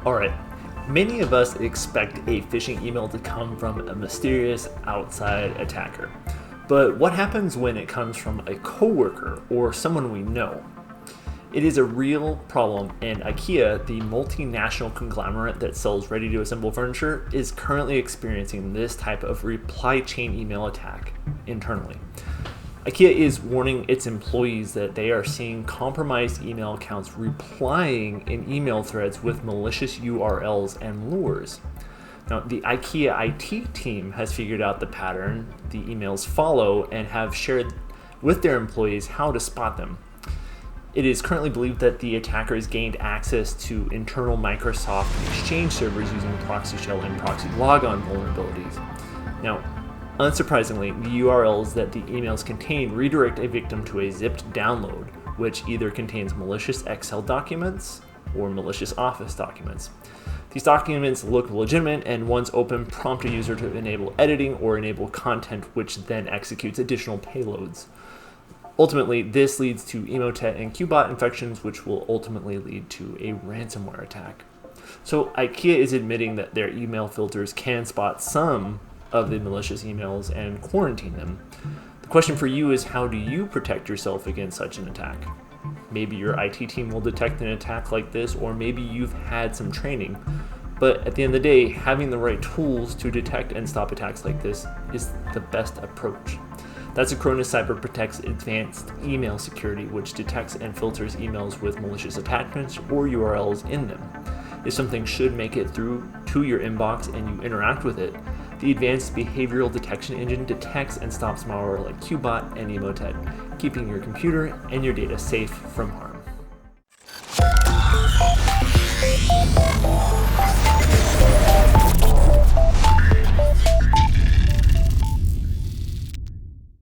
Alright, many of us expect a phishing email to come from a mysterious outside attacker. But what happens when it comes from a coworker or someone we know? It is a real problem, and IKEA, the multinational conglomerate that sells ready-to-assemble furniture, is currently experiencing this type of reply chain email attack internally. IKEA is warning its employees that they are seeing compromised email accounts replying in email threads with malicious URLs and lures. Now, the IKEA IT team has figured out the pattern the emails follow and have shared with their employees how to spot them. It is currently believed that the attackers gained access to internal Microsoft Exchange servers using proxy shell and proxy logon vulnerabilities. Now, unsurprisingly, the URLs that the emails contain redirect a victim to a zipped download, which either contains malicious Excel documents or malicious Office documents. These documents look legitimate, and once open, prompt a user to enable editing or enable content, which then executes additional payloads. Ultimately, this leads to Emotet and Qbot infections, which will ultimately lead to a ransomware attack. So IKEA is admitting that their email filters can spot some of the malicious emails and quarantine them. The question for you is, how do you protect yourself against such an attack? Maybe your IT team will detect an attack like this, or maybe you've had some training. But at the end of the day, having the right tools to detect and stop attacks like this is the best approach. That's Acronis Cyber Protect's advanced email security, which detects and filters emails with malicious attachments or URLs in them. If something should make it through to your inbox and you interact with it, the advanced behavioral detection engine detects and stops malware like Qbot and Emotet, keeping your computer and your data safe from harm.